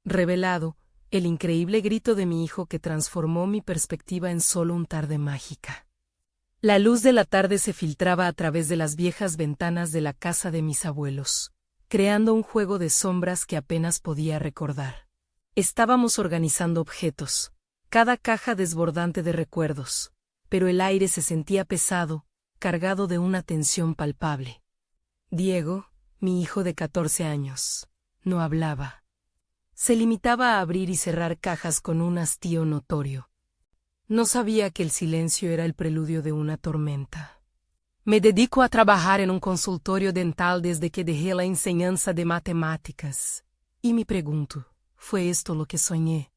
Revelado, el increíble grito de mi hijo que transformó mi perspectiva en solo un tarde mágica. La luz de la tarde se filtraba a través de las viejas ventanas de la casa de mis abuelos, creando un juego de sombras que apenas podía recordar. Estábamos organizando objetos, cada caja desbordante de recuerdos, pero el aire se sentía pesado, cargado de una tensión palpable. Diego, mi hijo de 14 años, no hablaba. Se limitaba a abrir y cerrar cajas con un hastío notorio. No sabía que el silencio era el preludio de una tormenta. Me dedico a trabajar en un consultorio dental desde que dejé la enseñanza de matemáticas. Y me pregunto, ¿fue esto lo que soñé?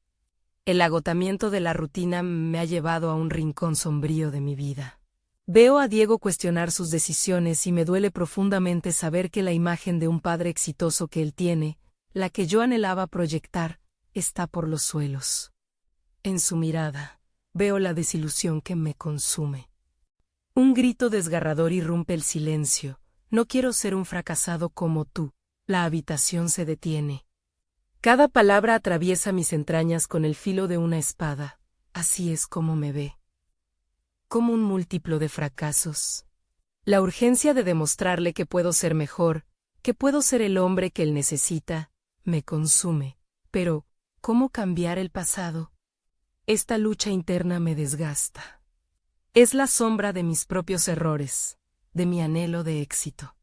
El agotamiento de la rutina me ha llevado a un rincón sombrío de mi vida. Veo a Diego cuestionar sus decisiones y me duele profundamente saber que la imagen de un padre exitoso que él tiene, la que yo anhelaba proyectar, está por los suelos. En su mirada, veo la desilusión que me consume. Un grito desgarrador irrumpe el silencio. No quiero ser un fracasado como tú. La habitación se detiene. Cada palabra atraviesa mis entrañas con el filo de una espada. Así es como me ve. Como un múltiplo de fracasos. La urgencia de demostrarle que puedo ser mejor, que puedo ser el hombre que él necesita, me consume. Pero, ¿cómo cambiar el pasado? Esta lucha interna me desgasta. Es la sombra de mis propios errores, de mi anhelo de éxito.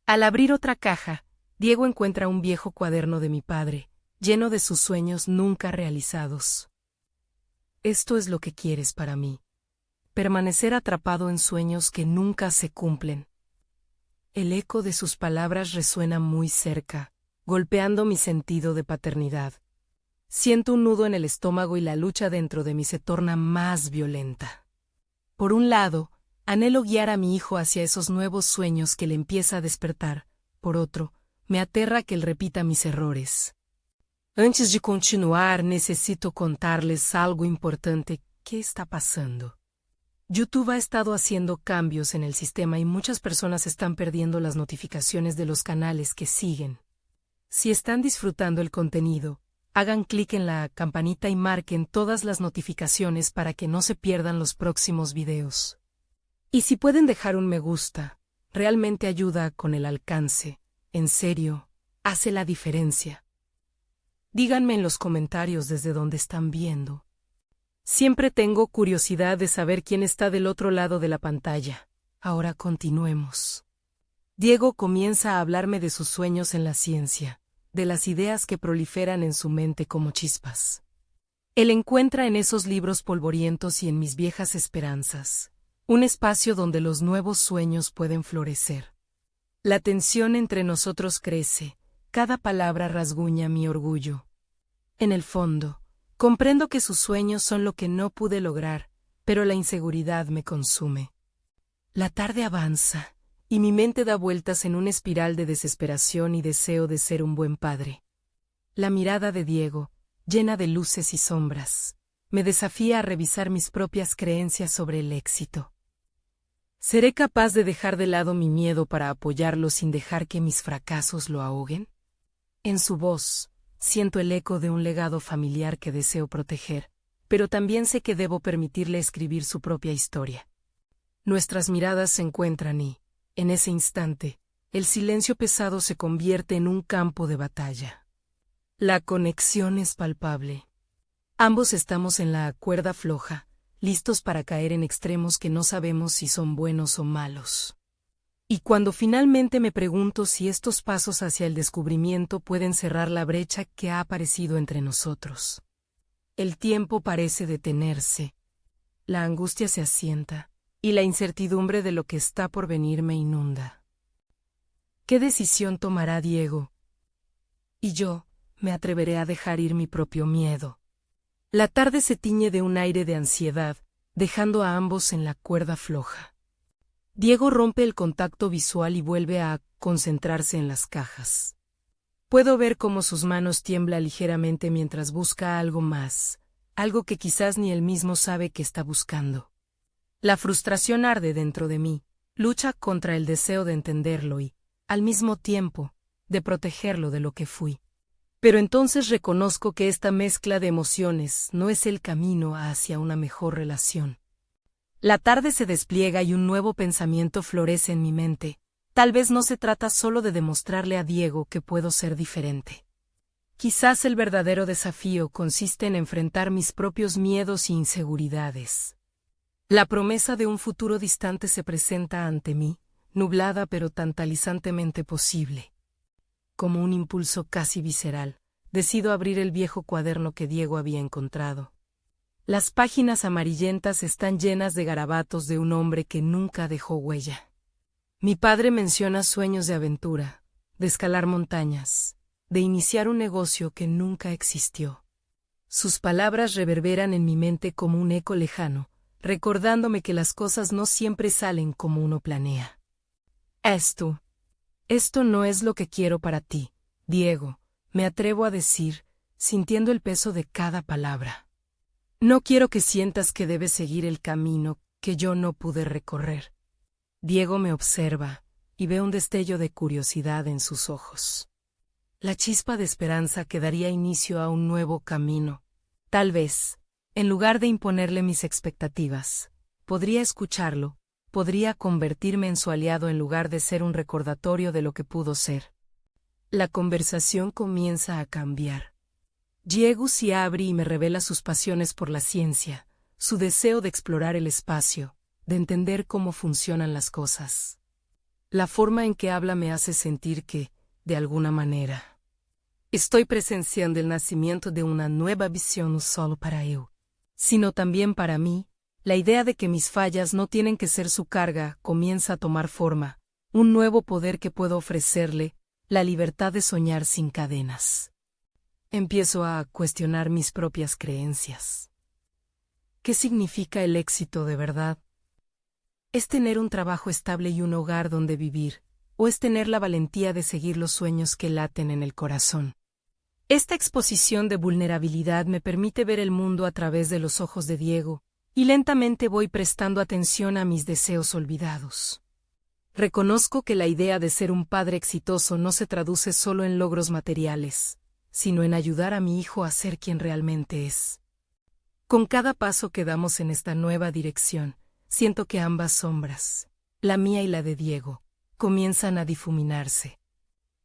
Al abrir otra caja, Diego encuentra un viejo cuaderno de mi padre, lleno de sus sueños nunca realizados. Esto es lo que quieres para mí. Permanecer atrapado en sueños que nunca se cumplen. El eco de sus palabras resuena muy cerca, golpeando mi sentido de paternidad. Siento un nudo en el estómago y la lucha dentro de mí se torna más violenta. Por un lado, anhelo guiar a mi hijo hacia esos nuevos sueños que le empieza a despertar. Por otro, me aterra que él repita mis errores. Antes de continuar, necesito contarles algo importante. ¿Qué está pasando? YouTube ha estado haciendo cambios en el sistema y muchas personas están perdiendo las notificaciones de los canales que siguen. Si están disfrutando el contenido, hagan clic en la campanita y marquen todas las notificaciones para que no se pierdan los próximos videos. Y si pueden dejar un me gusta, realmente ayuda con el alcance. En serio, hace la diferencia. Díganme en los comentarios desde donde están viendo. Siempre tengo curiosidad de saber quién está del otro lado de la pantalla. Ahora continuemos. Diego comienza a hablarme de sus sueños en la ciencia, de las ideas que proliferan en su mente como chispas. Él encuentra en esos libros polvorientos y en mis viejas esperanzas, un espacio donde los nuevos sueños pueden florecer. La tensión entre nosotros crece, cada palabra rasguña mi orgullo. En el fondo, comprendo que sus sueños son lo que no pude lograr, pero la inseguridad me consume. La tarde avanza, y mi mente da vueltas en una espiral de desesperación y deseo de ser un buen padre. La mirada de Diego, llena de luces y sombras, me desafía a revisar mis propias creencias sobre el éxito. ¿Seré capaz de dejar de lado mi miedo para apoyarlo sin dejar que mis fracasos lo ahoguen? En su voz, siento el eco de un legado familiar que deseo proteger, pero también sé que debo permitirle escribir su propia historia. Nuestras miradas se encuentran y, en ese instante, el silencio pesado se convierte en un campo de batalla. La conexión es palpable. Ambos estamos en la cuerda floja, listos para caer en extremos que no sabemos si son buenos o malos. Y cuando finalmente me pregunto si estos pasos hacia el descubrimiento pueden cerrar la brecha que ha aparecido entre nosotros. El tiempo parece detenerse. La angustia se asienta, y la incertidumbre de lo que está por venir me inunda. ¿Qué decisión tomará Diego? Y yo, me atreveré a dejar ir mi propio miedo. La tarde se tiñe de un aire de ansiedad, dejando a ambos en la cuerda floja. Diego rompe el contacto visual y vuelve a concentrarse en las cajas. Puedo ver cómo sus manos tiemblan ligeramente mientras busca algo más, algo que quizás ni él mismo sabe que está buscando. La frustración arde dentro de mí, lucha contra el deseo de entenderlo y, al mismo tiempo, de protegerlo de lo que fui. Pero entonces reconozco que esta mezcla de emociones no es el camino hacia una mejor relación. La tarde se despliega y un nuevo pensamiento florece en mi mente. Tal vez no se trata solo de demostrarle a Diego que puedo ser diferente. Quizás el verdadero desafío consiste en enfrentar mis propios miedos e inseguridades. La promesa de un futuro distante se presenta ante mí, nublada pero tantalizantemente posible. Como un impulso casi visceral, decido abrir el viejo cuaderno que Diego había encontrado. Las páginas amarillentas están llenas de garabatos de un hombre que nunca dejó huella. Mi padre menciona sueños de aventura, de escalar montañas, de iniciar un negocio que nunca existió. Sus palabras reverberan en mi mente como un eco lejano, recordándome que las cosas no siempre salen como uno planea. Esto no es lo que quiero para ti, Diego, me atrevo a decir, sintiendo el peso de cada palabra. No quiero que sientas que debes seguir el camino que yo no pude recorrer. Diego me observa, y ve un destello de curiosidad en sus ojos. La chispa de esperanza que daría inicio a un nuevo camino. Tal vez, en lugar de imponerle mis expectativas, podría escucharlo, podría convertirme en su aliado en lugar de ser un recordatorio de lo que pudo ser. La conversación comienza a cambiar. Diego se abre y me revela sus pasiones por la ciencia, su deseo de explorar el espacio, de entender cómo funcionan las cosas. La forma en que habla me hace sentir que, de alguna manera, estoy presenciando el nacimiento de una nueva visión no solo para él, sino también para mí. La idea de que mis fallas no tienen que ser su carga comienza a tomar forma, un nuevo poder que puedo ofrecerle, la libertad de soñar sin cadenas. Empiezo a cuestionar mis propias creencias. ¿Qué significa el éxito de verdad? ¿Es tener un trabajo estable y un hogar donde vivir, o es tener la valentía de seguir los sueños que laten en el corazón? Esta exposición de vulnerabilidad me permite ver el mundo a través de los ojos de Diego, y lentamente voy prestando atención a mis deseos olvidados. Reconozco que la idea de ser un padre exitoso no se traduce solo en logros materiales, sino en ayudar a mi hijo a ser quien realmente es. Con cada paso que damos en esta nueva dirección, siento que ambas sombras, la mía y la de Diego, comienzan a difuminarse.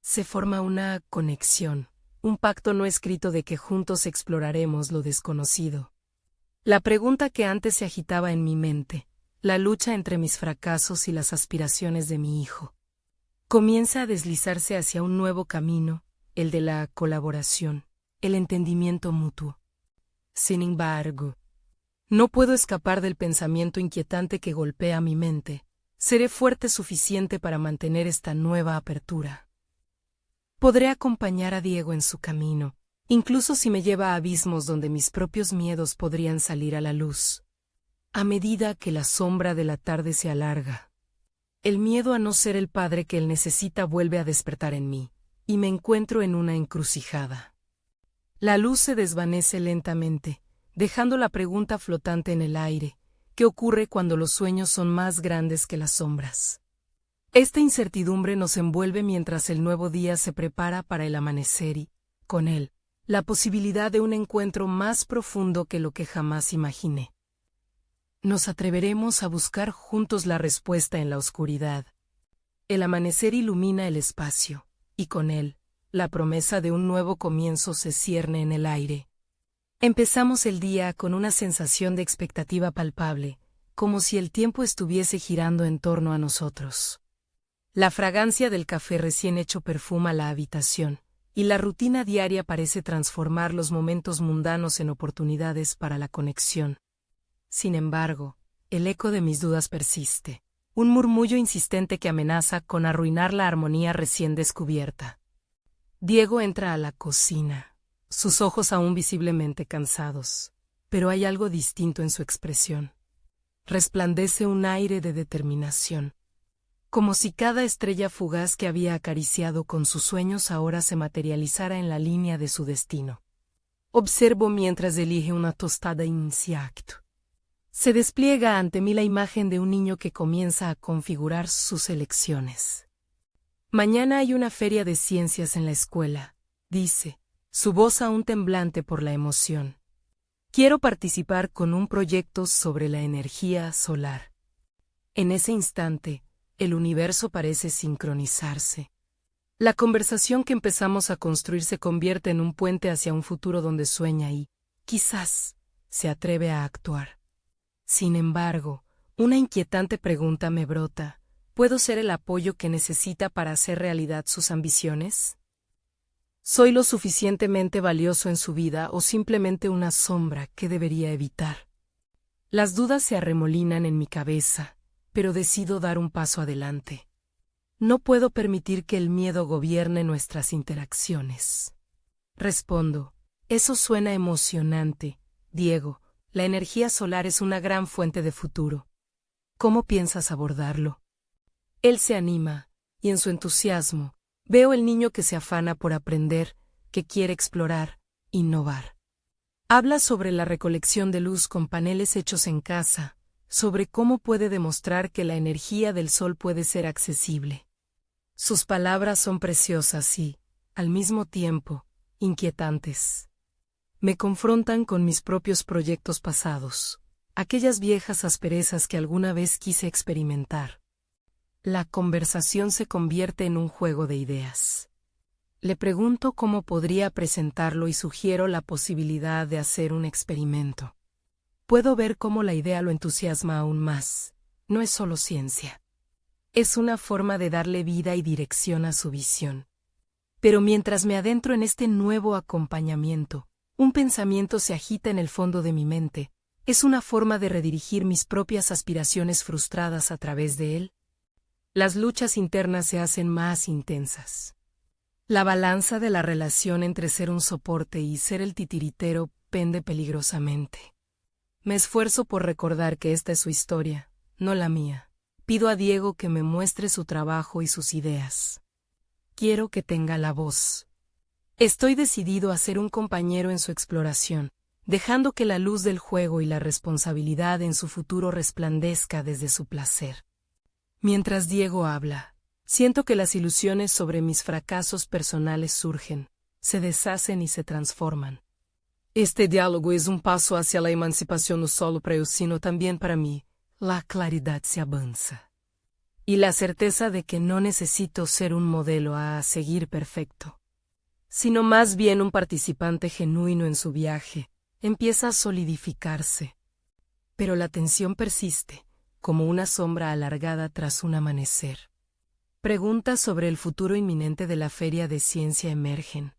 Se forma una conexión, un pacto no escrito de que juntos exploraremos lo desconocido. La pregunta que antes se agitaba en mi mente, la lucha entre mis fracasos y las aspiraciones de mi hijo, comienza a deslizarse hacia un nuevo camino, el de la colaboración, el entendimiento mutuo. Sin embargo, no puedo escapar del pensamiento inquietante que golpea mi mente. Seré fuerte suficiente para mantener esta nueva apertura. Podré acompañar a Diego en su camino, incluso si me lleva a abismos donde mis propios miedos podrían salir a la luz. A medida que la sombra de la tarde se alarga, el miedo a no ser el padre que él necesita vuelve a despertar en mí, y me encuentro en una encrucijada. La luz se desvanece lentamente, dejando la pregunta flotante en el aire: ¿qué ocurre cuando los sueños son más grandes que las sombras? Esta incertidumbre nos envuelve mientras el nuevo día se prepara para el amanecer y, con él, la posibilidad de un encuentro más profundo que lo que jamás imaginé. Nos atreveremos a buscar juntos la respuesta en la oscuridad. El amanecer ilumina el espacio, y con él, la promesa de un nuevo comienzo se cierne en el aire. Empezamos el día con una sensación de expectativa palpable, como si el tiempo estuviese girando en torno a nosotros. La fragancia del café recién hecho perfuma la habitación, y la rutina diaria parece transformar los momentos mundanos en oportunidades para la conexión. Sin embargo, el eco de mis dudas persiste, un murmullo insistente que amenaza con arruinar la armonía recién descubierta. Diego entra a la cocina, sus ojos aún visiblemente cansados, pero hay algo distinto en su expresión. Resplandece un aire de determinación, como si cada estrella fugaz que había acariciado con sus sueños ahora se materializara en la línea de su destino. Observo mientras elige una tostada insecto. Se despliega ante mí la imagen de un niño que comienza a configurar sus elecciones. Mañana hay una feria de ciencias en la escuela, dice, su voz aún temblante por la emoción. Quiero participar con un proyecto sobre la energía solar. En ese instante, el universo parece sincronizarse. La conversación que empezamos a construir se convierte en un puente hacia un futuro donde sueña y, quizás, se atreve a actuar. Sin embargo, una inquietante pregunta me brota. ¿Puedo ser el apoyo que necesita para hacer realidad sus ambiciones? ¿Soy lo suficientemente valioso en su vida o simplemente una sombra que debería evitar? Las dudas se arremolinan en mi cabeza, pero decido dar un paso adelante. No puedo permitir que el miedo gobierne nuestras interacciones. Respondo, eso suena emocionante, Diego. La energía solar es una gran fuente de futuro. ¿Cómo piensas abordarlo? Él se anima, y en su entusiasmo, veo el niño que se afana por aprender, que quiere explorar, innovar. Habla sobre la recolección de luz con paneles hechos en casa, sobre cómo puede demostrar que la energía del sol puede ser accesible. Sus palabras son preciosas y, al mismo tiempo, inquietantes. Me confrontan con mis propios proyectos pasados, aquellas viejas asperezas que alguna vez quise experimentar. La conversación se convierte en un juego de ideas. Le pregunto cómo podría presentarlo y sugiero la posibilidad de hacer un experimento. Puedo ver cómo la idea lo entusiasma aún más. No es solo ciencia. Es una forma de darle vida y dirección a su visión. Pero mientras me adentro en este nuevo acompañamiento, un pensamiento se agita en el fondo de mi mente. ¿Es una forma de redirigir mis propias aspiraciones frustradas a través de él? Las luchas internas se hacen más intensas. La balanza de la relación entre ser un soporte y ser el titiritero pende peligrosamente. Me esfuerzo por recordar que esta es su historia, no la mía. Pido a Diego que me muestre su trabajo y sus ideas. Quiero que tenga la voz. Estoy decidido a ser un compañero en su exploración, dejando que la luz del juego y la responsabilidad en su futuro resplandezca desde su placer. Mientras Diego habla, siento que las ilusiones sobre mis fracasos personales surgen, se deshacen y se transforman. Este diálogo es un paso hacia la emancipación no solo para eu, sino también para mí. La claridad se avanza. Y la certeza de que no necesito ser un modelo a seguir perfecto, sino más bien un participante genuino en su viaje, empieza a solidificarse. Pero la tensión persiste, como una sombra alargada tras un amanecer. Preguntas sobre el futuro inminente de la Feria de Ciencia emergen.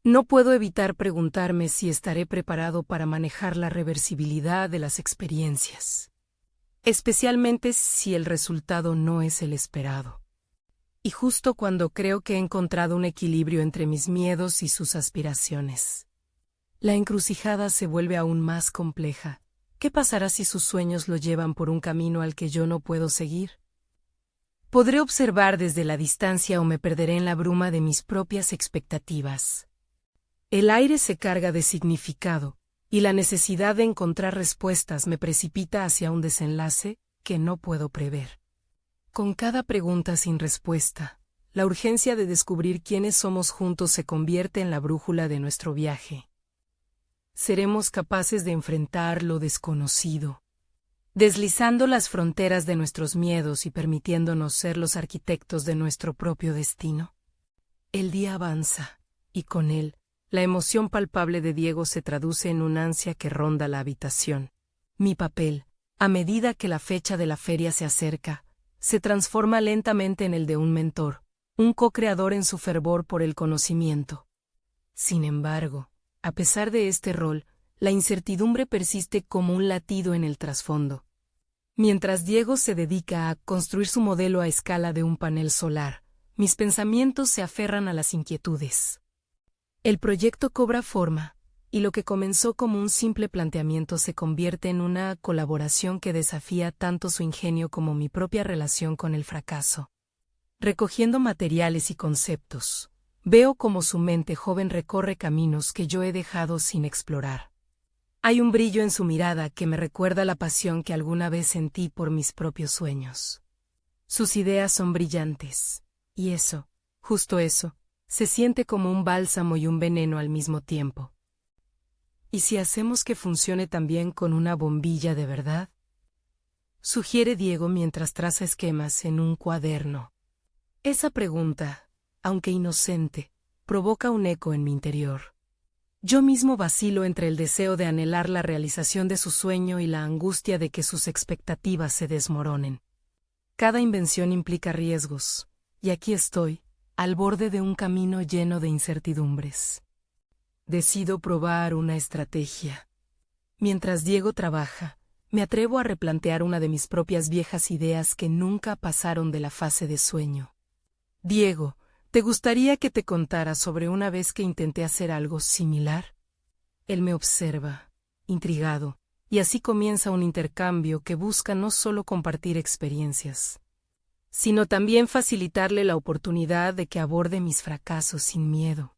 No puedo evitar preguntarme si estaré preparado para manejar la reversibilidad de las experiencias, especialmente si el resultado no es el esperado. Y justo cuando creo que he encontrado un equilibrio entre mis miedos y sus aspiraciones, la encrucijada se vuelve aún más compleja. ¿Qué pasará si sus sueños lo llevan por un camino al que yo no puedo seguir? Podré observar desde la distancia o me perderé en la bruma de mis propias expectativas. El aire se carga de significado, y la necesidad de encontrar respuestas me precipita hacia un desenlace que no puedo prever. Con cada pregunta sin respuesta, la urgencia de descubrir quiénes somos juntos se convierte en la brújula de nuestro viaje. ¿Seremos capaces de enfrentar lo desconocido, deslizando las fronteras de nuestros miedos y permitiéndonos ser los arquitectos de nuestro propio destino? El día avanza, y con él, la emoción palpable de Diego se traduce en un ansia que ronda la habitación. Mi papel, a medida que la fecha de la feria se acerca, se transforma lentamente en el de un mentor, un co-creador en su fervor por el conocimiento. Sin embargo, a pesar de este rol, la incertidumbre persiste como un latido en el trasfondo. Mientras Diego se dedica a construir su modelo a escala de un panel solar, mis pensamientos se aferran a las inquietudes. El proyecto cobra forma, y lo que comenzó como un simple planteamiento se convierte en una colaboración que desafía tanto su ingenio como mi propia relación con el fracaso. Recogiendo materiales y conceptos, veo cómo su mente joven recorre caminos que yo he dejado sin explorar. Hay un brillo en su mirada que me recuerda la pasión que alguna vez sentí por mis propios sueños. Sus ideas son brillantes, y eso, justo eso, Se siente como un bálsamo y un veneno al mismo tiempo. ¿Y si hacemos que funcione también con una bombilla de verdad? Sugiere Diego mientras traza esquemas en un cuaderno. Esa pregunta, aunque inocente, provoca un eco en mi interior. Yo mismo vacilo entre el deseo de anhelar la realización de su sueño y la angustia de que sus expectativas se desmoronen. Cada invención implica riesgos, y aquí estoy, al borde de un camino lleno de incertidumbres. Decido probar una estrategia. Mientras Diego trabaja, me atrevo a replantear una de mis propias viejas ideas que nunca pasaron de la fase de sueño. Diego, ¿te gustaría que te contara sobre una vez que intenté hacer algo similar? Él me observa, intrigado, y así comienza un intercambio que busca no solo compartir experiencias, sino también facilitarle la oportunidad de que aborde mis fracasos sin miedo.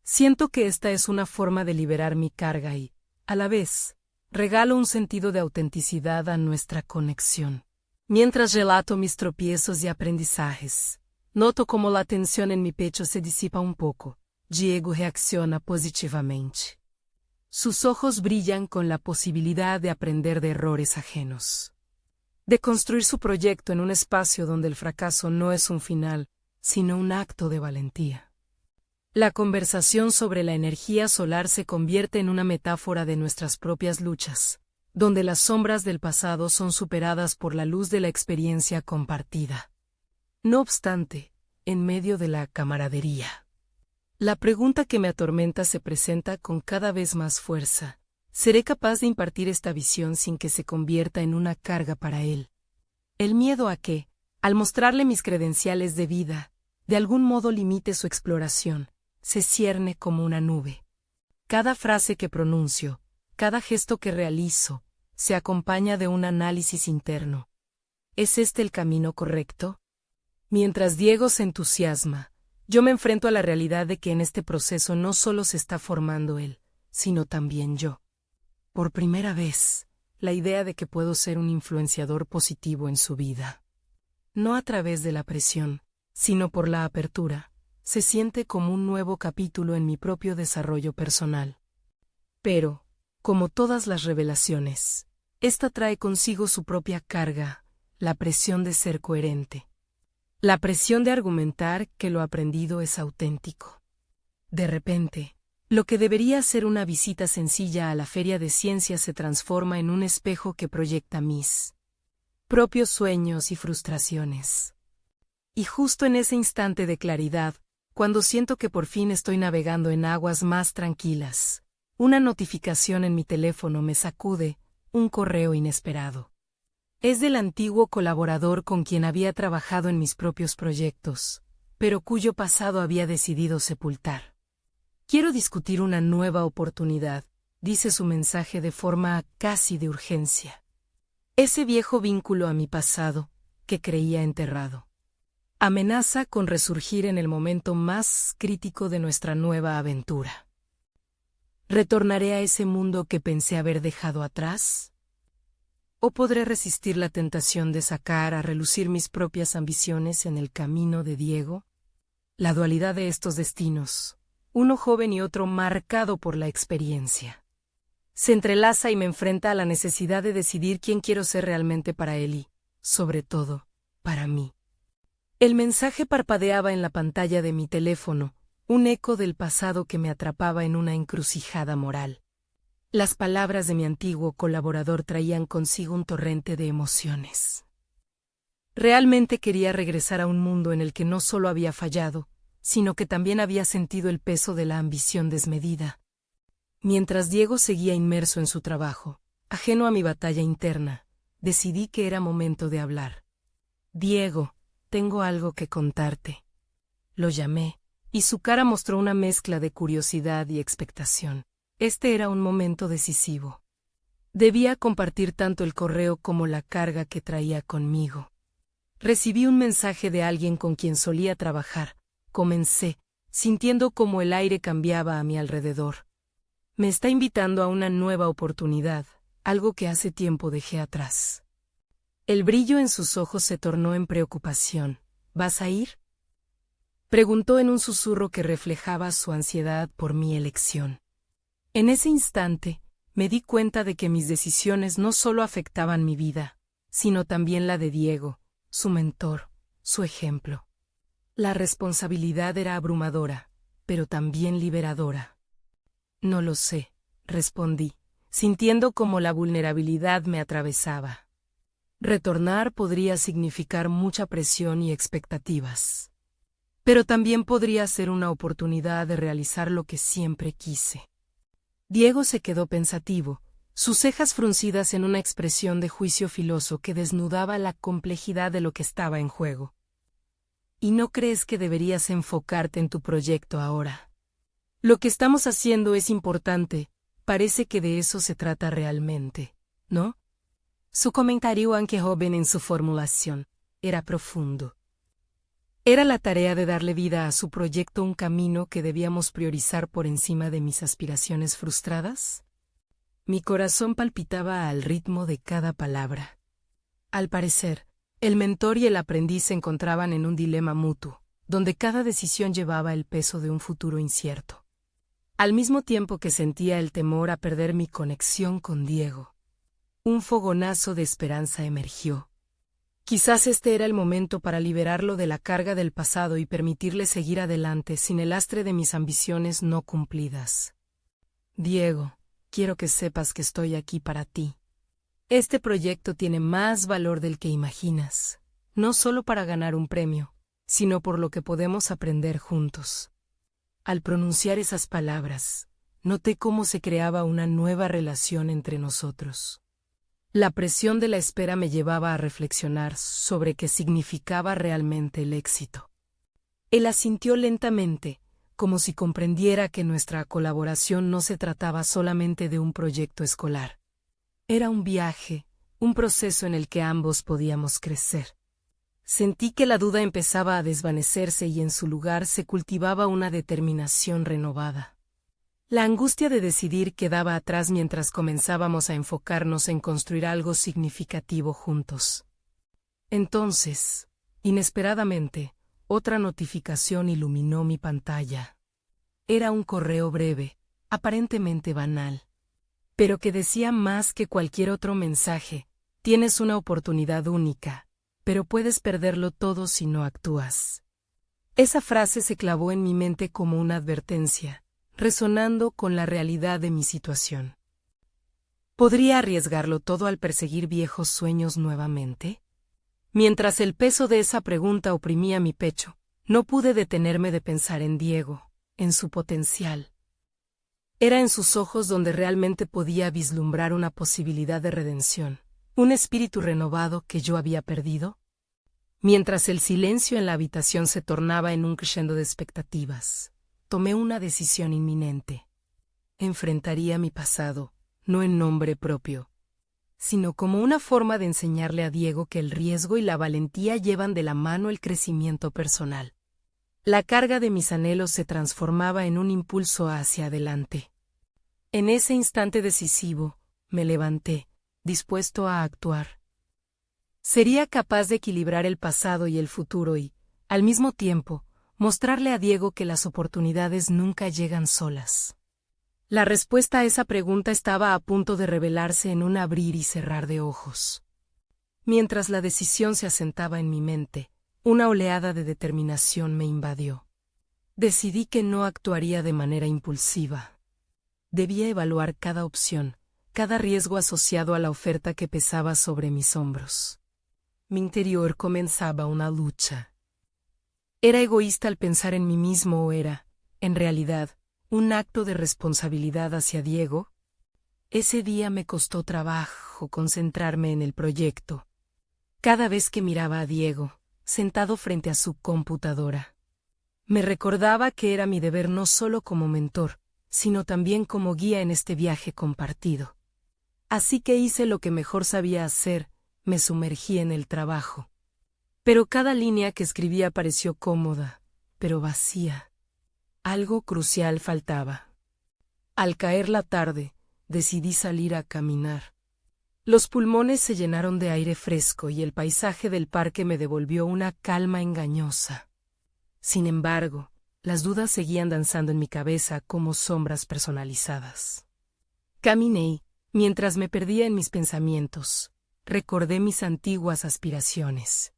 Siento que esta es una forma de liberar mi carga y, a la vez, regalo un sentido de autenticidad a nuestra conexión. Mientras relato mis tropiezos y aprendizajes, noto como la tensión en mi pecho se disipa un poco. Diego reacciona positivamente. Sus ojos brillan con la posibilidad de aprender de errores ajenos. De construir su proyecto en un espacio donde el fracaso no es un final, sino un acto de valentía. La conversación sobre la energía solar se convierte en una metáfora de nuestras propias luchas, donde las sombras del pasado son superadas por la luz de la experiencia compartida. No obstante, en medio de la camaradería, la pregunta que me atormenta se presenta con cada vez más fuerza. ¿Seré capaz de impartir esta visión sin que se convierta en una carga para él? El miedo a que, al mostrarle mis credenciales de vida, de algún modo limite su exploración, se cierne como una nube. Cada frase que pronuncio, cada gesto que realizo, se acompaña de un análisis interno. ¿Es este el camino correcto? Mientras Diego se entusiasma, yo me enfrento a la realidad de que en este proceso no solo se está formando él, sino también yo. Por primera vez, la idea de que puedo ser un influenciador positivo en su vida, no a través de la presión, sino por la apertura, se siente como un nuevo capítulo en mi propio desarrollo personal. Pero, como todas las revelaciones, esta trae consigo su propia carga, la presión de ser coherente. La presión de argumentar que lo aprendido es auténtico. De repente, lo que debería ser una visita sencilla a la feria de ciencias se transforma en un espejo que proyecta mis propios sueños y frustraciones. Y justo en ese instante de claridad, cuando siento que por fin estoy navegando en aguas más tranquilas, una notificación en mi teléfono me sacude, un correo inesperado. Es del antiguo colaborador con quien había trabajado en mis propios proyectos, pero cuyo pasado había decidido sepultar. Quiero discutir una nueva oportunidad, dice su mensaje de forma casi de urgencia. Ese viejo vínculo a mi pasado, que creía enterrado, amenaza con resurgir en el momento más crítico de nuestra nueva aventura. ¿Retornaré a ese mundo que pensé haber dejado atrás? ¿O podré resistir la tentación de sacar a relucir mis propias ambiciones en el camino de Diego? La dualidad de estos destinos, uno joven y otro marcado por la experiencia, se entrelaza y me enfrenta a la necesidad de decidir quién quiero ser realmente para él y, sobre todo, para mí. El mensaje parpadeaba en la pantalla de mi teléfono, un eco del pasado que me atrapaba en una encrucijada moral. Las palabras de mi antiguo colaborador traían consigo un torrente de emociones. Realmente quería regresar a un mundo en el que no solo había fallado, sino que también había sentido el peso de la ambición desmedida. Mientras Diego seguía inmerso en su trabajo, ajeno a mi batalla interna, decidí que era momento de hablar. «Diego, tengo algo que contarte». Lo llamé, y su cara mostró una mezcla de curiosidad y expectación. Este era un momento decisivo. Debía compartir tanto el correo como la carga que traía conmigo. Recibí un mensaje de alguien con quien solía trabajar. Comencé, sintiendo cómo el aire cambiaba a mi alrededor. Me está invitando a una nueva oportunidad, algo que hace tiempo dejé atrás. El brillo en sus ojos se tornó en preocupación. ¿Vas a ir? Preguntó en un susurro que reflejaba su ansiedad por mi elección. En ese instante, me di cuenta de que mis decisiones no solo afectaban mi vida, sino también la de Diego, su mentor, su ejemplo. La responsabilidad era abrumadora, pero también liberadora. No lo sé, respondí, sintiendo como la vulnerabilidad me atravesaba. Retornar podría significar mucha presión y expectativas. Pero también podría ser una oportunidad de realizar lo que siempre quise. Diego se quedó pensativo, sus cejas fruncidas en una expresión de juicio filoso que desnudaba la complejidad de lo que estaba en juego. ¿Y no crees que deberías enfocarte en tu proyecto ahora? Lo que estamos haciendo es importante, parece que de eso se trata realmente, ¿no? Su comentario, aunque joven en su formulación, era profundo. ¿Era la tarea de darle vida a su proyecto un camino que debíamos priorizar por encima de mis aspiraciones frustradas? Mi corazón palpitaba al ritmo de cada palabra. Al parecer, el mentor y el aprendiz se encontraban en un dilema mutuo, donde cada decisión llevaba el peso de un futuro incierto. Al mismo tiempo que sentía el temor a perder mi conexión con Diego, un fogonazo de esperanza emergió. Quizás este era el momento para liberarlo de la carga del pasado y permitirle seguir adelante sin el lastre de mis ambiciones no cumplidas. Diego, quiero que sepas que estoy aquí para ti. Este proyecto tiene más valor del que imaginas, no solo para ganar un premio, sino por lo que podemos aprender juntos. Al pronunciar esas palabras, noté cómo se creaba una nueva relación entre nosotros. La presión de la espera me llevaba a reflexionar sobre qué significaba realmente el éxito. Él asintió lentamente, como si comprendiera que nuestra colaboración no se trataba solamente de un proyecto escolar. Era un viaje, un proceso en el que ambos podíamos crecer. Sentí que la duda empezaba a desvanecerse y en su lugar se cultivaba una determinación renovada. La angustia de decidir quedaba atrás mientras comenzábamos a enfocarnos en construir algo significativo juntos. Entonces, inesperadamente, otra notificación iluminó mi pantalla. Era un correo breve, aparentemente banal, pero que decía más que cualquier otro mensaje: tienes una oportunidad única, pero puedes perderlo todo si no actúas. Esa frase se clavó en mi mente como una advertencia, resonando con la realidad de mi situación. ¿Podría arriesgarlo todo al perseguir viejos sueños nuevamente? Mientras el peso de esa pregunta oprimía mi pecho, no pude detenerme de pensar en Diego, en su potencial. Era en sus ojos donde realmente podía vislumbrar una posibilidad de redención, un espíritu renovado que yo había perdido. Mientras el silencio en la habitación se tornaba en un crescendo de expectativas, tomé una decisión inminente. Enfrentaría mi pasado, no en nombre propio, sino como una forma de enseñarle a Diego que el riesgo y la valentía llevan de la mano el crecimiento personal. La carga de mis anhelos se transformaba en un impulso hacia adelante. En ese instante decisivo, me levanté, dispuesto a actuar. Sería capaz de equilibrar el pasado y el futuro y, al mismo tiempo, mostrarle a Diego que las oportunidades nunca llegan solas. La respuesta a esa pregunta estaba a punto de revelarse en un abrir y cerrar de ojos. Mientras la decisión se asentaba en mi mente, una oleada de determinación me invadió. Decidí que no actuaría de manera impulsiva. Debía evaluar cada opción, cada riesgo asociado a la oferta que pesaba sobre mis hombros. Mi interior comenzaba una lucha. ¿Era egoísta al pensar en mí mismo o era, en realidad, un acto de responsabilidad hacia Diego? Ese día me costó trabajo concentrarme en el proyecto. Cada vez que miraba a Diego, sentado frente a su computadora, me recordaba que era mi deber no solo como mentor, sino también como guía en este viaje compartido. Así que hice lo que mejor sabía hacer, me sumergí en el trabajo. Pero cada línea que escribía pareció cómoda, pero vacía. Algo crucial faltaba. Al caer la tarde, decidí salir a caminar. Los pulmones se llenaron de aire fresco y el paisaje del parque me devolvió una calma engañosa. Sin embargo, las dudas seguían danzando en mi cabeza como sombras personalizadas. Caminé, mientras me perdía en mis pensamientos. Recordé mis antiguas aspiraciones.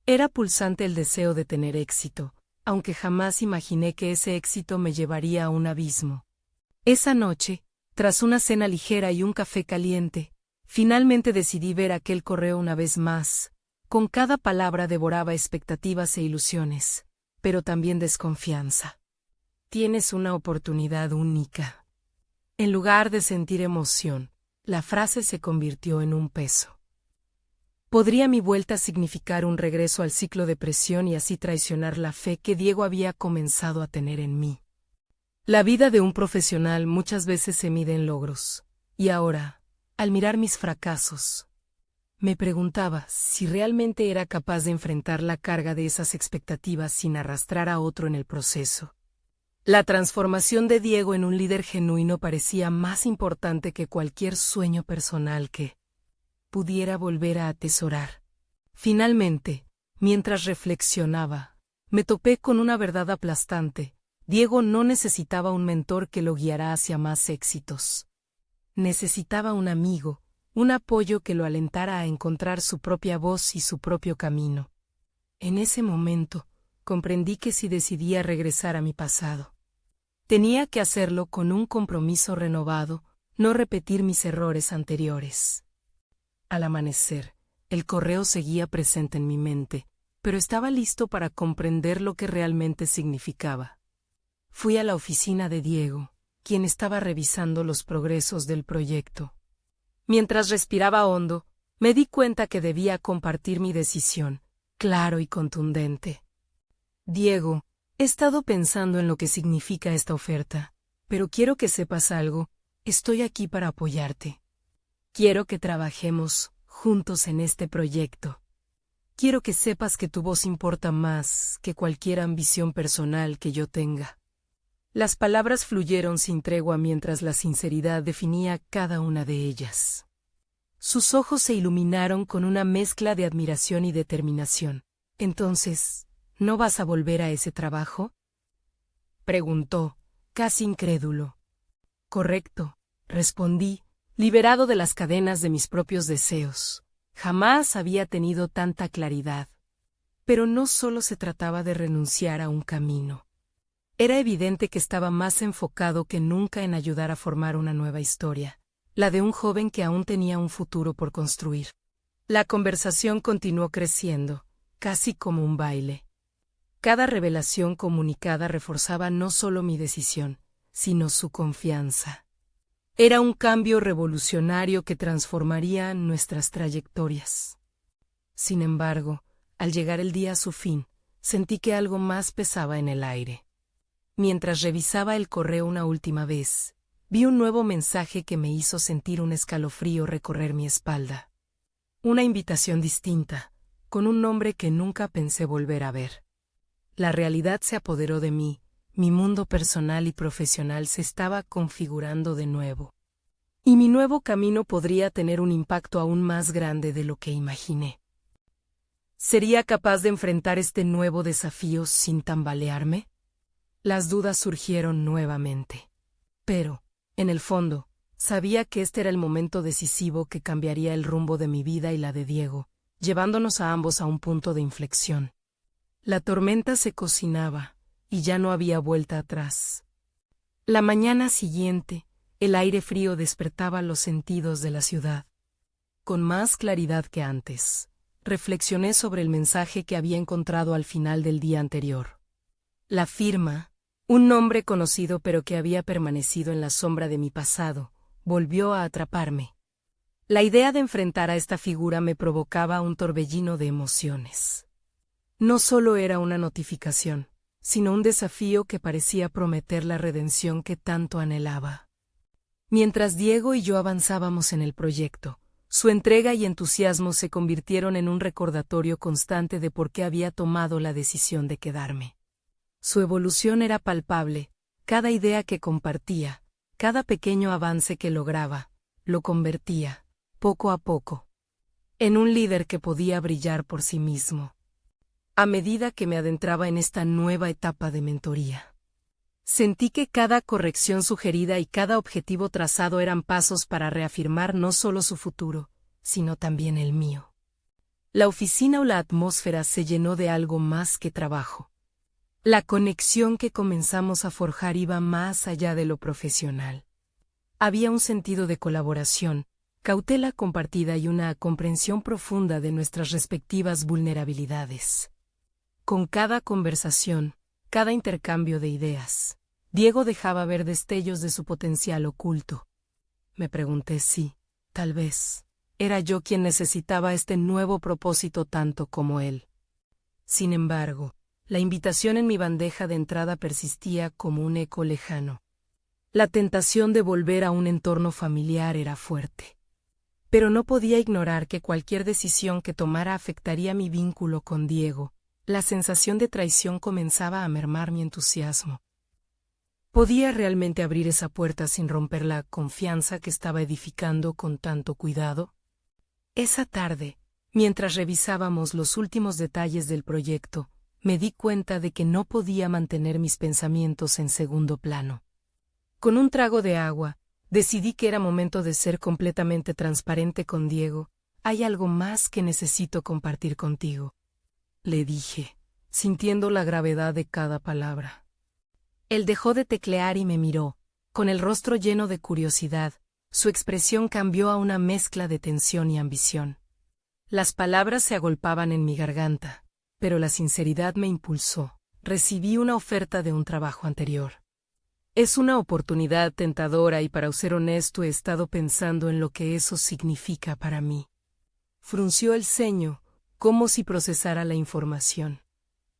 Era pulsante el deseo de tener éxito, aunque jamás imaginé que ese éxito me llevaría a un abismo. Esa noche, tras una cena ligera y un café caliente, finalmente decidí ver aquel correo una vez más. Con cada palabra devoraba expectativas e ilusiones, pero también desconfianza. Tienes una oportunidad única. En lugar de sentir emoción, la frase se convirtió en un peso. ¿Podría mi vuelta significar un regreso al ciclo de presión y así traicionar la fe que Diego había comenzado a tener en mí? La vida de un profesional muchas veces se mide en logros, y ahora, al mirar mis fracasos, me preguntaba si realmente era capaz de enfrentar la carga de esas expectativas sin arrastrar a otro en el proceso. La transformación de Diego en un líder genuino parecía más importante que cualquier sueño personal que pudiera volver a atesorar. Finalmente, mientras reflexionaba, me topé con una verdad aplastante. Diego no necesitaba un mentor que lo guiara hacia más éxitos. Necesitaba un amigo, un apoyo que lo alentara a encontrar su propia voz y su propio camino. En ese momento, comprendí que si decidía regresar a mi pasado, tenía que hacerlo con un compromiso renovado, no repetir mis errores anteriores. Al amanecer, el correo seguía presente en mi mente, pero estaba listo para comprender lo que realmente significaba. Fui a la oficina de Diego, quien estaba revisando los progresos del proyecto. Mientras respiraba hondo, me di cuenta que debía compartir mi decisión, claro y contundente. Diego, he estado pensando en lo que significa esta oferta, pero quiero que sepas algo, estoy aquí para apoyarte. Quiero que trabajemos juntos en este proyecto. Quiero que sepas que tu voz importa más que cualquier ambición personal que yo tenga. Las palabras fluyeron sin tregua mientras la sinceridad definía cada una de ellas. Sus ojos se iluminaron con una mezcla de admiración y determinación. Entonces, ¿no vas a volver a ese trabajo?, preguntó, casi incrédulo. Correcto, respondí, liberado de las cadenas de mis propios deseos. Jamás había tenido tanta claridad. Pero no solo se trataba de renunciar a un camino. Era evidente que estaba más enfocado que nunca en ayudar a formar una nueva historia, la de un joven que aún tenía un futuro por construir. La conversación continuó creciendo, casi como un baile. Cada revelación comunicada reforzaba no solo mi decisión, sino su confianza. Era un cambio revolucionario que transformaría nuestras trayectorias. Sin embargo, al llegar el día a su fin, sentí que algo más pesaba en el aire. Mientras revisaba el correo una última vez, vi un nuevo mensaje que me hizo sentir un escalofrío recorrer mi espalda. Una invitación distinta, con un nombre que nunca pensé volver a ver. La realidad se apoderó de mí, mi mundo personal y profesional se estaba configurando de nuevo. Y mi nuevo camino podría tener un impacto aún más grande de lo que imaginé. ¿Sería capaz de enfrentar este nuevo desafío sin tambalearme? Las dudas surgieron nuevamente. Pero, en el fondo, sabía que este era el momento decisivo que cambiaría el rumbo de mi vida y la de Diego, llevándonos a ambos a un punto de inflexión. La tormenta se cocinaba, y ya no había vuelta atrás. La mañana siguiente, el aire frío despertaba los sentidos de la ciudad. Con más claridad que antes, reflexioné sobre el mensaje que había encontrado al final del día anterior. La firma, un nombre conocido pero que había permanecido en la sombra de mi pasado, volvió a atraparme. La idea de enfrentar a esta figura me provocaba un torbellino de emociones. No solo era una notificación, sino un desafío que parecía prometer la redención que tanto anhelaba. Mientras Diego y yo avanzábamos en el proyecto, su entrega y entusiasmo se convirtieron en un recordatorio constante de por qué había tomado la decisión de quedarme. Su evolución era palpable, cada idea que compartía, cada pequeño avance que lograba, lo convertía, poco a poco, en un líder que podía brillar por sí mismo. a medida que me adentraba en esta nueva etapa de mentoría. Sentí que cada corrección sugerida y cada objetivo trazado eran pasos para reafirmar no solo su futuro, sino también el mío. La oficina o la atmósfera se llenó de algo más que trabajo. La conexión que comenzamos a forjar iba más allá de lo profesional. Había un sentido de colaboración, cautela compartida y una comprensión profunda de nuestras respectivas vulnerabilidades. Con cada conversación, cada intercambio de ideas, Diego dejaba ver destellos de su potencial oculto. Me pregunté si, tal vez, era yo quien necesitaba este nuevo propósito tanto como él. Sin embargo, la invitación en mi bandeja de entrada persistía como un eco lejano. La tentación de volver a un entorno familiar era fuerte. Pero no podía ignorar que cualquier decisión que tomara afectaría mi vínculo con Diego. La sensación de traición comenzaba a mermar mi entusiasmo. ¿Podía realmente abrir esa puerta sin romper la confianza que estaba edificando con tanto cuidado? Esa tarde, mientras revisábamos los últimos detalles del proyecto, me di cuenta de que no podía mantener mis pensamientos en segundo plano. Con un trago de agua, decidí que era momento de ser completamente transparente con Diego. Hay algo más que necesito compartir contigo, le dije, sintiendo la gravedad de cada palabra. Él dejó de teclear y me miró, con el rostro lleno de curiosidad. Su expresión cambió a una mezcla de tensión y ambición. Las palabras se agolpaban en mi garganta, pero la sinceridad me impulsó. Recibí una oferta de un trabajo anterior. Es una oportunidad tentadora y, para ser honesto, he estado pensando en lo que eso significa para mí. Frunció el ceño, como si procesara la información.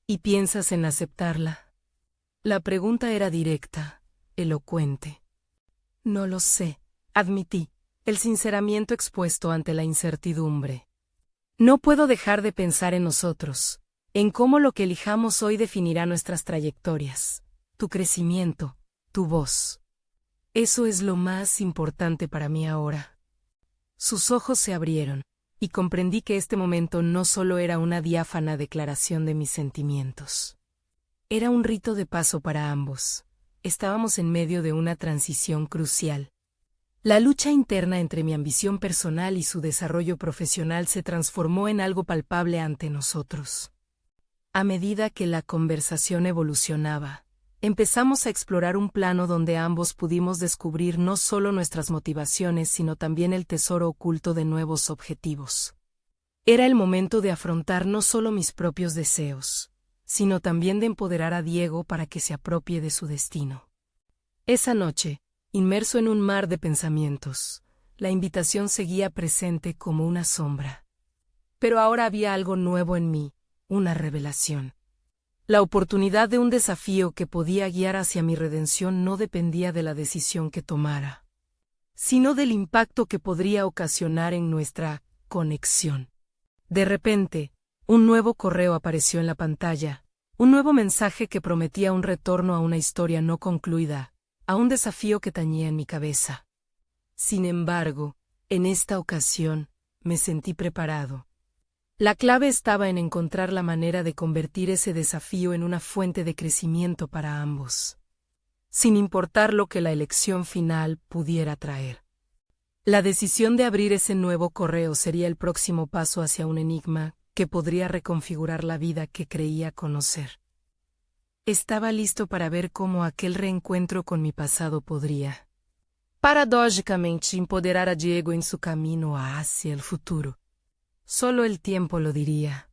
¿Y piensas en aceptarla? La pregunta era directa, elocuente. No lo sé, admití, el sinceramiento expuesto ante la incertidumbre. No puedo dejar de pensar en nosotros, en cómo lo que elijamos hoy definirá nuestras trayectorias, tu crecimiento, tu voz. Eso es lo más importante para mí ahora. Sus ojos se abrieron, y comprendí que este momento no solo era una diáfana declaración de mis sentimientos. Era un rito de paso para ambos. Estábamos en medio de una transición crucial. La lucha interna entre mi ambición personal y su desarrollo profesional se transformó en algo palpable ante nosotros. A medida que la conversación evolucionaba, empezamos a explorar un plano donde ambos pudimos descubrir no solo nuestras motivaciones, sino también el tesoro oculto de nuevos objetivos. Era el momento de afrontar no solo mis propios deseos, sino también de empoderar a Diego para que se apropie de su destino. Esa noche, inmerso en un mar de pensamientos, la invitación seguía presente como una sombra. Pero ahora había algo nuevo en mí, una revelación. La oportunidad de un desafío que podía guiar hacia mi redención no dependía de la decisión que tomara, sino del impacto que podría ocasionar en nuestra conexión. De repente, un nuevo correo apareció en la pantalla, un nuevo mensaje que prometía un retorno a una historia no concluida, a un desafío que tañía en mi cabeza. Sin embargo, en esta ocasión, me sentí preparado. La clave estaba en encontrar la manera de convertir ese desafío en una fuente de crecimiento para ambos, sin importar lo que la elección final pudiera traer. La decisión de abrir ese nuevo correo sería el próximo paso hacia un enigma que podría reconfigurar la vida que creía conocer. Estaba listo para ver cómo aquel reencuentro con mi pasado podría, paradójicamente, empoderar a Diego en su camino hacia el futuro. Solo el tiempo lo diría.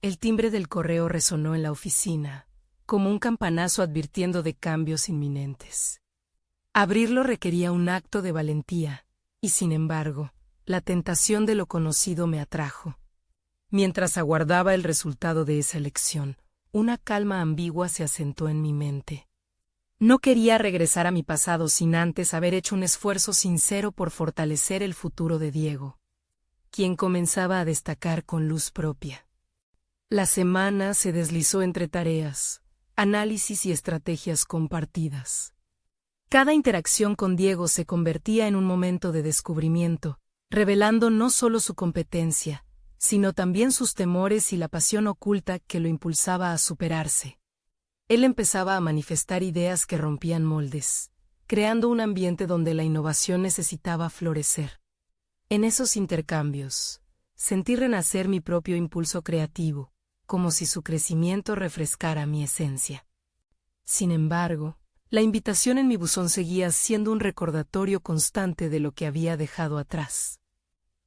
El timbre del correo resonó en la oficina, como un campanazo advirtiendo de cambios inminentes. Abrirlo requería un acto de valentía, y sin embargo, la tentación de lo conocido me atrajo. Mientras aguardaba el resultado de esa elección, una calma ambigua se asentó en mi mente. No quería regresar a mi pasado sin antes haber hecho un esfuerzo sincero por fortalecer el futuro de Diego, quien comenzaba a destacar con luz propia. La semana se deslizó entre tareas, análisis y estrategias compartidas. Cada interacción con Diego se convertía en un momento de descubrimiento, revelando no solo su competencia, sino también sus temores y la pasión oculta que lo impulsaba a superarse. Él empezaba a manifestar ideas que rompían moldes, creando un ambiente donde la innovación necesitaba florecer. En esos intercambios, sentí renacer mi propio impulso creativo, como si su crecimiento refrescara mi esencia. Sin embargo, la invitación en mi buzón seguía siendo un recordatorio constante de lo que había dejado atrás.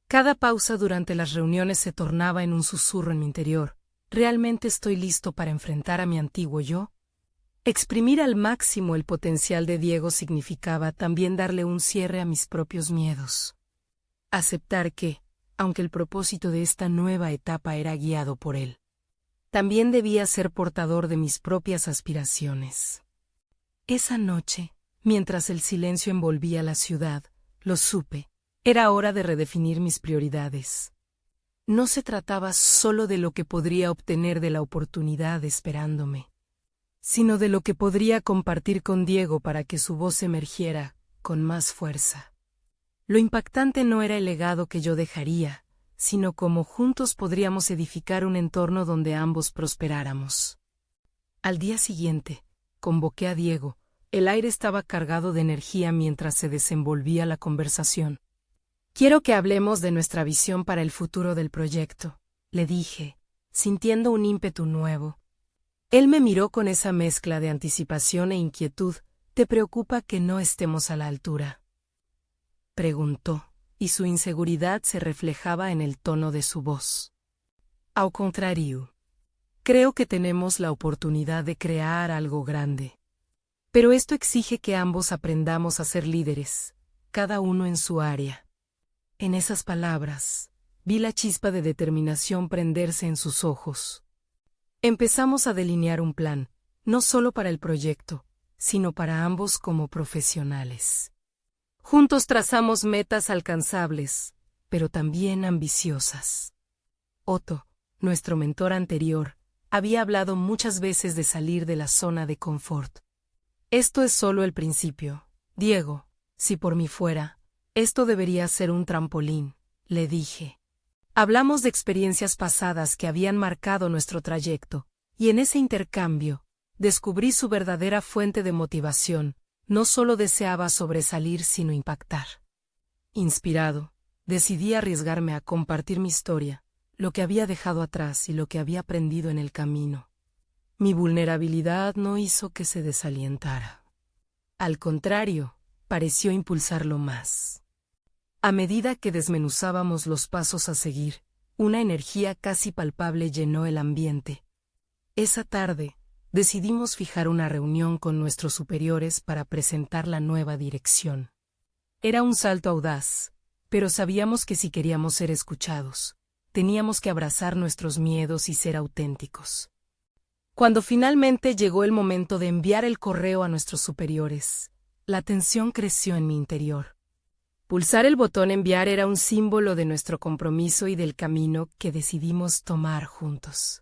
Cada pausa durante las reuniones se tornaba en un susurro en mi interior. ¿Realmente estoy listo para enfrentar a mi antiguo yo? Exprimir al máximo el potencial de Diego significaba también darle un cierre a mis propios miedos. Aceptar que, aunque el propósito de esta nueva etapa era guiado por él, también debía ser portador de mis propias aspiraciones. Esa noche, mientras el silencio envolvía la ciudad, lo supe. Era hora de redefinir mis prioridades. No se trataba solo de lo que podría obtener de la oportunidad esperándome, sino de lo que podría compartir con Diego para que su voz emergiera con más fuerza. Lo impactante no era el legado que yo dejaría, sino cómo juntos podríamos edificar un entorno donde ambos prosperáramos. Al día siguiente, convoqué a Diego. El aire estaba cargado de energía mientras se desenvolvía la conversación. «Quiero que hablemos de nuestra visión para el futuro del proyecto», le dije, sintiendo un ímpetu nuevo. Él me miró con esa mezcla de anticipación e inquietud. «¿Te preocupa que no estemos a la altura?», preguntó, y su inseguridad se reflejaba en el tono de su voz. «Al contrario, creo que tenemos la oportunidad de crear algo grande. Pero esto exige que ambos aprendamos a ser líderes, cada uno en su área». En esas palabras, vi la chispa de determinación prenderse en sus ojos. Empezamos a delinear un plan, no solo para el proyecto, sino para ambos como profesionales. Juntos trazamos metas alcanzables, pero también ambiciosas. Otto, nuestro mentor anterior, había hablado muchas veces de salir de la zona de confort. «Esto es solo el principio, Diego. Si por mí fuera, esto debería ser un trampolín», le dije. Hablamos de experiencias pasadas que habían marcado nuestro trayecto, y en ese intercambio, descubrí su verdadera fuente de motivación. No solo deseaba sobresalir, sino impactar. Inspirado, decidí arriesgarme a compartir mi historia, lo que había dejado atrás y lo que había aprendido en el camino. Mi vulnerabilidad no hizo que se desalientara. Al contrario, pareció impulsarlo más. A medida que desmenuzábamos los pasos a seguir, una energía casi palpable llenó el ambiente. Esa tarde, decidimos fijar una reunión con nuestros superiores para presentar la nueva dirección. Era un salto audaz, pero sabíamos que si queríamos ser escuchados, teníamos que abrazar nuestros miedos y ser auténticos. Cuando finalmente llegó el momento de enviar el correo a nuestros superiores, la tensión creció en mi interior. Pulsar el botón enviar era un símbolo de nuestro compromiso y del camino que decidimos tomar juntos.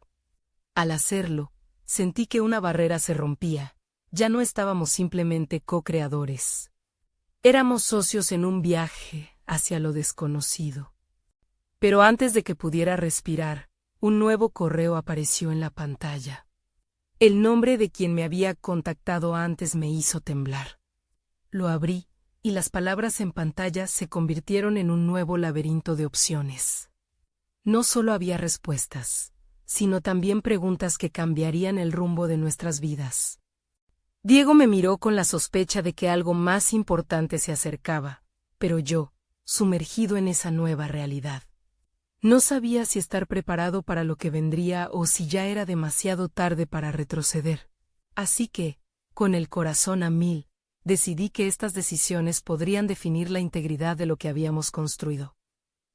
Al hacerlo, sentí que una barrera se rompía. Ya no estábamos simplemente co-creadores. Éramos socios en un viaje hacia lo desconocido. Pero antes de que pudiera respirar, un nuevo correo apareció en la pantalla. El nombre de quien me había contactado antes me hizo temblar. Lo abrí, y las palabras en pantalla se convirtieron en un nuevo laberinto de opciones. No solo había respuestas, sino también preguntas que cambiarían el rumbo de nuestras vidas. Diego me miró con la sospecha de que algo más importante se acercaba, pero yo, sumergido en esa nueva realidad, no sabía si estar preparado para lo que vendría o si ya era demasiado tarde para retroceder. Así que, con el corazón a mil, decidí que estas decisiones podrían definir la integridad de lo que habíamos construido.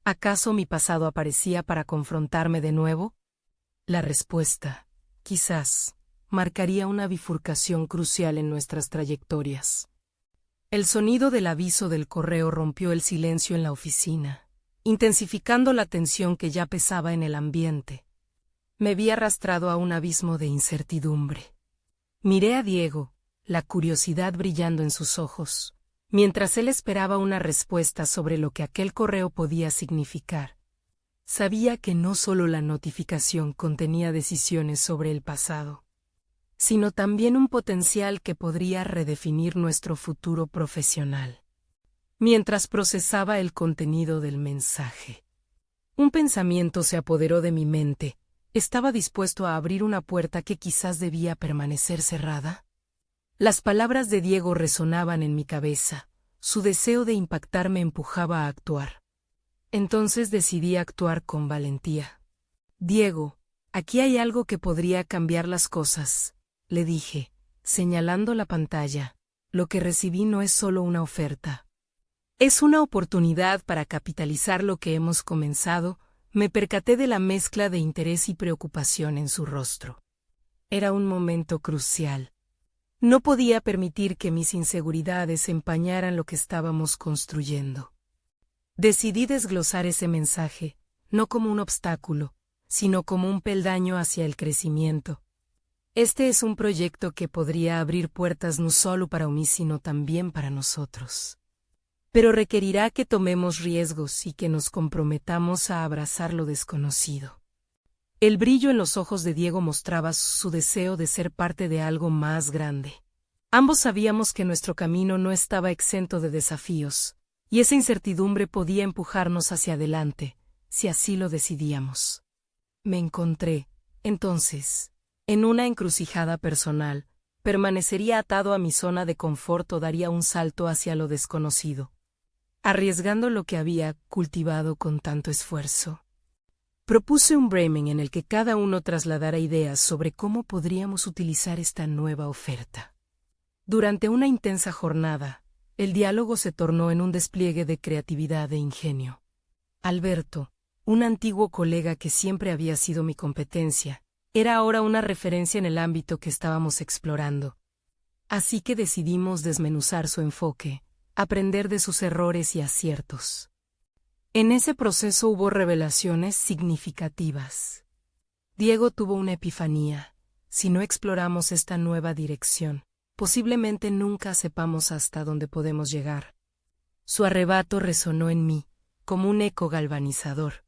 ¿Acaso mi pasado aparecía para confrontarme de nuevo? La respuesta, quizás, marcaría una bifurcación crucial en nuestras trayectorias. El sonido del aviso del correo rompió el silencio en la oficina, intensificando la tensión que ya pesaba en el ambiente. Me vi arrastrado a un abismo de incertidumbre. Miré a Diego, la curiosidad brillando en sus ojos, mientras él esperaba una respuesta sobre lo que aquel correo podía significar. Sabía que no solo la notificación contenía decisiones sobre el pasado, sino también un potencial que podría redefinir nuestro futuro profesional. Mientras procesaba el contenido del mensaje, un pensamiento se apoderó de mi mente. ¿Estaba dispuesto a abrir una puerta que quizás debía permanecer cerrada? Las palabras de Diego resonaban en mi cabeza. Su deseo de impactar me empujaba a actuar. Entonces decidí actuar con valentía. Diego, aquí hay algo que podría cambiar las cosas, le dije, señalando la pantalla. Lo que recibí no es solo una oferta. Es una oportunidad para capitalizar lo que hemos comenzado. Me percaté de la mezcla de interés y preocupación en su rostro. Era un momento crucial. No podía permitir que mis inseguridades empañaran lo que estábamos construyendo. Decidí desglosar ese mensaje, no como un obstáculo, sino como un peldaño hacia el crecimiento. Este es un proyecto que podría abrir puertas no solo para mí, sino también para nosotros. Pero requerirá que tomemos riesgos y que nos comprometamos a abrazar lo desconocido. El brillo en los ojos de Diego mostraba su deseo de ser parte de algo más grande. Ambos sabíamos que nuestro camino no estaba exento de desafíos, y esa incertidumbre podía empujarnos hacia adelante, si así lo decidíamos. Me encontré, entonces, en una encrucijada personal. Permanecería atado a mi zona de confort o daría un salto hacia lo desconocido, arriesgando lo que había cultivado con tanto esfuerzo. Propuse un brainstorming en el que cada uno trasladara ideas sobre cómo podríamos utilizar esta nueva oferta. Durante una intensa jornada, el diálogo se tornó en un despliegue de creatividad e ingenio. Alberto, un antiguo colega que siempre había sido mi competencia, era ahora una referencia en el ámbito que estábamos explorando. Así que decidimos desmenuzar su enfoque, aprender de sus errores y aciertos. En ese proceso hubo revelaciones significativas. Diego tuvo una epifanía. Si no exploramos esta nueva dirección, posiblemente nunca sepamos hasta dónde podemos llegar. Su arrebato resonó en mí, como un eco galvanizador.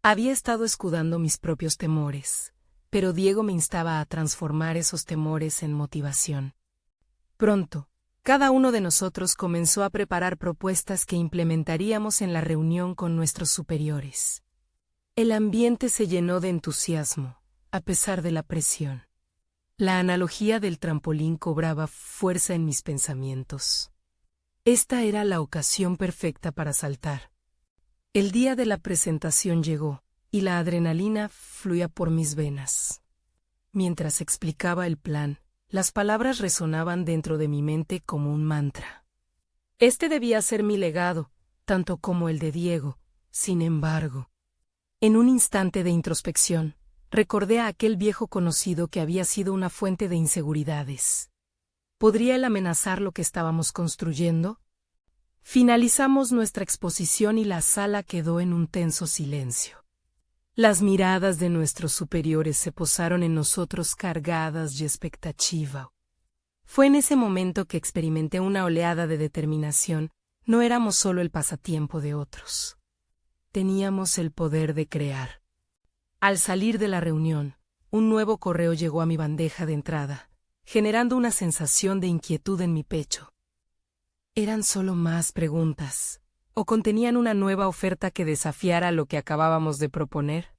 Había estado escudando mis propios temores, pero Diego me instaba a transformar esos temores en motivación. Pronto, cada uno de nosotros comenzó a preparar propuestas que implementaríamos en la reunión con nuestros superiores. El ambiente se llenó de entusiasmo, a pesar de la presión. La analogía del trampolín cobraba fuerza en mis pensamientos. Esta era la ocasión perfecta para saltar. El día de la presentación llegó, y la adrenalina fluía por mis venas. Mientras explicaba el plan, las palabras resonaban dentro de mi mente como un mantra. Este debía ser mi legado, tanto como el de Diego. Sin embargo, en un instante de introspección, recordé a aquel viejo conocido que había sido una fuente de inseguridades. ¿Podría él amenazar lo que estábamos construyendo? Finalizamos nuestra exposición y la sala quedó en un tenso silencio. Las miradas de nuestros superiores se posaron en nosotros cargadas de expectativa. Fue en ese momento que experimenté una oleada de determinación. No éramos solo el pasatiempo de otros. Teníamos el poder de crear. Al salir de la reunión, un nuevo correo llegó a mi bandeja de entrada, generando una sensación de inquietud en mi pecho. ¿Eran solo más preguntas, o contenían una nueva oferta que desafiara lo que acabábamos de proponer?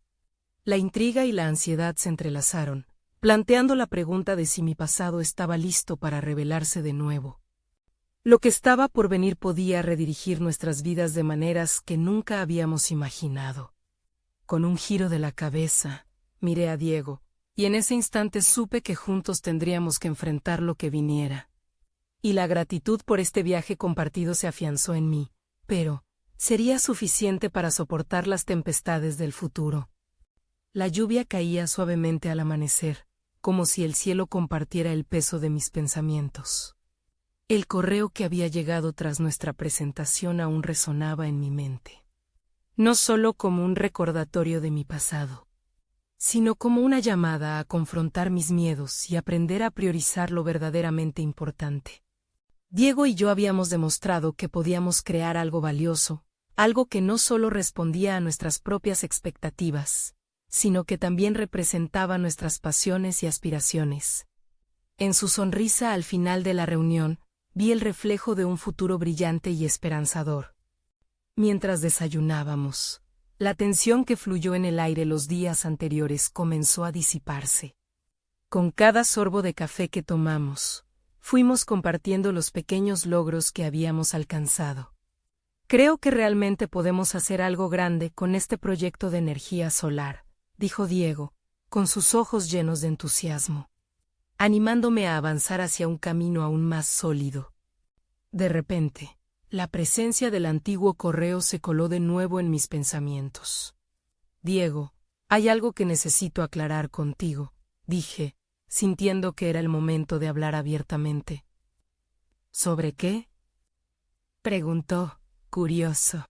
La intriga y la ansiedad se entrelazaron, planteando la pregunta de si mi pasado estaba listo para revelarse de nuevo. Lo que estaba por venir podía redirigir nuestras vidas de maneras que nunca habíamos imaginado. Con un giro de la cabeza, miré a Diego, y en ese instante supe que juntos tendríamos que enfrentar lo que viniera. Y la gratitud por este viaje compartido se afianzó en mí, pero ¿sería suficiente para soportar las tempestades del futuro? La lluvia caía suavemente al amanecer, como si el cielo compartiera el peso de mis pensamientos. El correo que había llegado tras nuestra presentación aún resonaba en mi mente. No solo como un recordatorio de mi pasado, sino como una llamada a confrontar mis miedos y aprender a priorizar lo verdaderamente importante. Diego y yo habíamos demostrado que podíamos crear algo valioso, algo que no solo respondía a nuestras propias expectativas, sino que también representaba nuestras pasiones y aspiraciones. En su sonrisa al final de la reunión, vi el reflejo de un futuro brillante y esperanzador. Mientras desayunábamos, la tensión que fluyó en el aire los días anteriores comenzó a disiparse. Con cada sorbo de café que tomamos, fuimos compartiendo los pequeños logros que habíamos alcanzado. Creo que realmente podemos hacer algo grande con este proyecto de energía solar, dijo Diego, con sus ojos llenos de entusiasmo, animándome a avanzar hacia un camino aún más sólido. De repente, la presencia del antiguo correo se coló de nuevo en mis pensamientos. Diego, hay algo que necesito aclarar contigo, dije, sintiendo que era el momento de hablar abiertamente. ¿Sobre qué?, preguntó, curioso.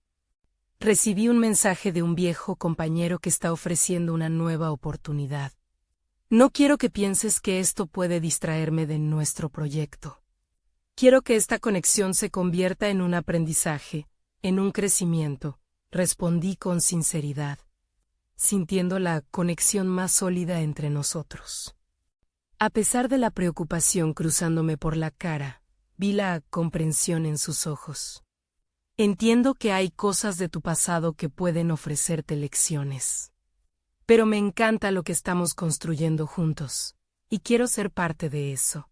Recibí un mensaje de un viejo compañero que está ofreciendo una nueva oportunidad. No quiero que pienses que esto puede distraerme de nuestro proyecto. Quiero que esta conexión se convierta en un aprendizaje, en un crecimiento, respondí con sinceridad, sintiendo la conexión más sólida entre nosotros. A pesar de la preocupación cruzándome por la cara, vi la comprensión en sus ojos. Entiendo que hay cosas de tu pasado que pueden ofrecerte lecciones. Pero me encanta lo que estamos construyendo juntos, y quiero ser parte de eso.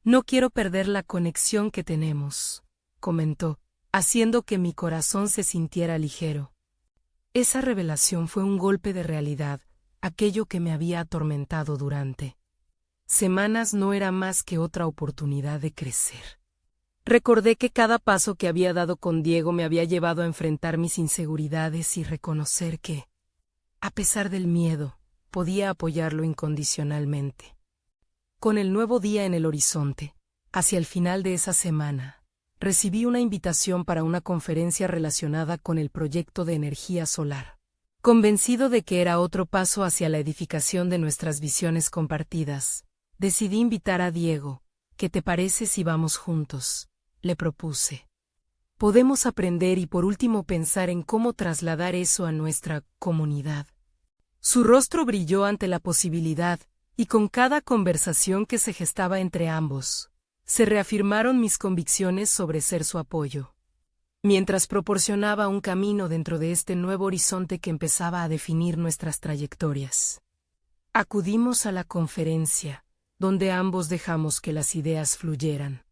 No quiero perder la conexión que tenemos, comentó, haciendo que mi corazón se sintiera ligero. Esa revelación fue un golpe de realidad, aquello que me había atormentado durante semanas no era más que otra oportunidad de crecer. Recordé que cada paso que había dado con Diego me había llevado a enfrentar mis inseguridades y reconocer que, a pesar del miedo, podía apoyarlo incondicionalmente. Con el nuevo día en el horizonte, hacia el final de esa semana, recibí una invitación para una conferencia relacionada con el proyecto de energía solar. Convencido de que era otro paso hacia la edificación de nuestras visiones compartidas, decidí invitar a Diego. ¿Qué te parece si vamos juntos?, le propuse. Podemos aprender y por último pensar en cómo trasladar eso a nuestra comunidad. Su rostro brilló ante la posibilidad, y con cada conversación que se gestaba entre ambos, se reafirmaron mis convicciones sobre ser su apoyo. Mientras proporcionaba un camino dentro de este nuevo horizonte que empezaba a definir nuestras trayectorias. Acudimos a la conferencia, donde ambos dejamos que las ideas fluyeran.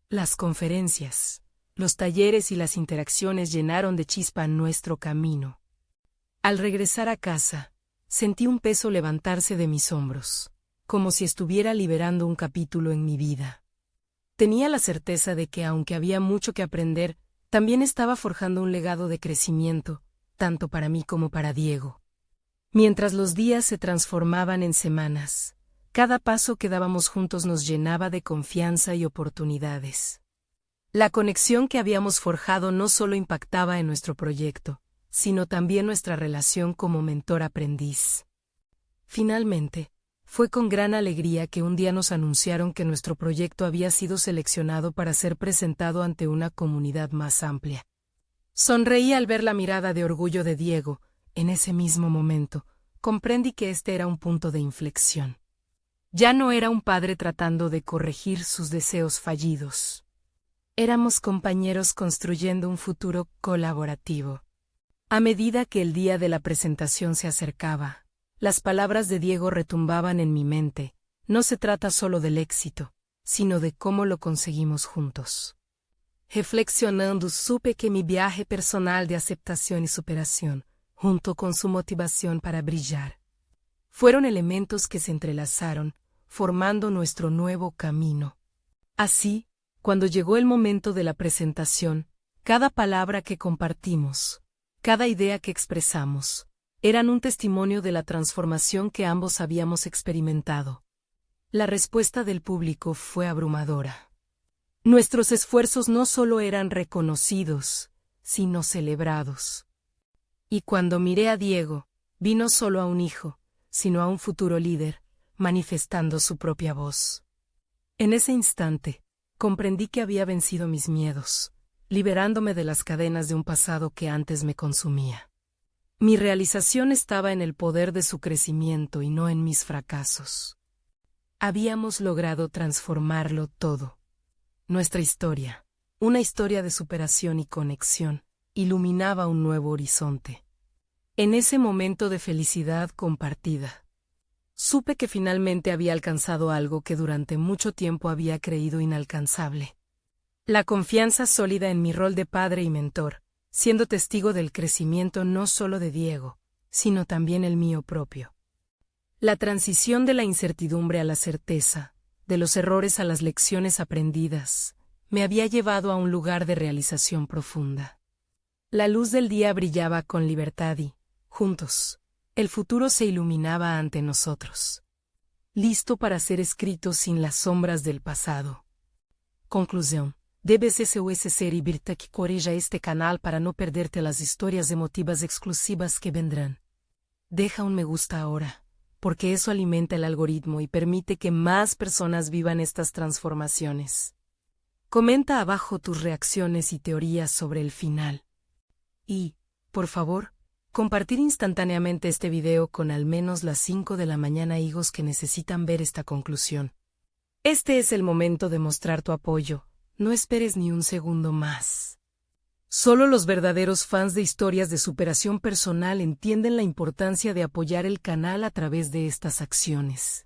Las conferencias, los talleres y las interacciones llenaron de chispa nuestro camino. Al regresar a casa, sentí un peso levantarse de mis hombros, como si estuviera liberando un capítulo en mi vida. Tenía la certeza de que aunque había mucho que aprender, también estaba forjando un legado de crecimiento, tanto para mí como para Diego. Mientras los días se transformaban en semanas, cada paso que dábamos juntos nos llenaba de confianza y oportunidades. La conexión que habíamos forjado no solo impactaba en nuestro proyecto, sino también nuestra relación como mentor-aprendiz. Finalmente, fue con gran alegría que un día nos anunciaron que nuestro proyecto había sido seleccionado para ser presentado ante una comunidad más amplia. Sonreí al ver la mirada de orgullo de Diego. En ese mismo momento, comprendí que este era un punto de inflexión. Ya no era un padre tratando de corregir sus deseos fallidos. Éramos compañeros construyendo un futuro colaborativo. A medida que el día de la presentación se acercaba, las palabras de Diego retumbaban en mi mente. No se trata solo del éxito, sino de cómo lo conseguimos juntos. Reflexionando, supe que mi viaje personal de aceptación y superación, junto con su motivación para brillar, fueron elementos que se entrelazaron, formando nuestro nuevo camino. Así, cuando llegó el momento de la presentación, cada palabra que compartimos, cada idea que expresamos, eran un testimonio de la transformación que ambos habíamos experimentado. La respuesta del público fue abrumadora. Nuestros esfuerzos no solo eran reconocidos, sino celebrados. Y cuando miré a Diego, vi no solo a un hijo, sino a un futuro líder, manifestando su propia voz. En ese instante, comprendí que había vencido mis miedos, liberándome de las cadenas de un pasado que antes me consumía. Mi realización estaba en el poder de su crecimiento y no en mis fracasos. Habíamos logrado transformarlo todo. Nuestra historia, una historia de superación y conexión, iluminaba un nuevo horizonte. En ese momento de felicidad compartida, supe que finalmente había alcanzado algo que durante mucho tiempo había creído inalcanzable. La confianza sólida en mi rol de padre y mentor, siendo testigo del crecimiento no solo de Diego, sino también el mío propio. La transición de la incertidumbre a la certeza, de los errores a las lecciones aprendidas, me había llevado a un lugar de realización profunda. La luz del día brillaba con libertad y, juntos, el futuro se iluminaba ante nosotros, listo para ser escrito sin las sombras del pasado. Conclusión. Debes suscribirte que corrija este canal para no perderte las historias emotivas exclusivas que vendrán. Deja un me gusta ahora, porque eso alimenta el algoritmo y permite que más personas vivan estas transformaciones. Comenta abajo tus reacciones y teorías sobre el final. Y, por favor, compartir instantáneamente este video con al menos las 5 de la mañana hijos que necesitan ver esta conclusión. Este es el momento de mostrar tu apoyo. No esperes ni un segundo más. Solo los verdaderos fans de historias de superación personal entienden la importancia de apoyar el canal a través de estas acciones.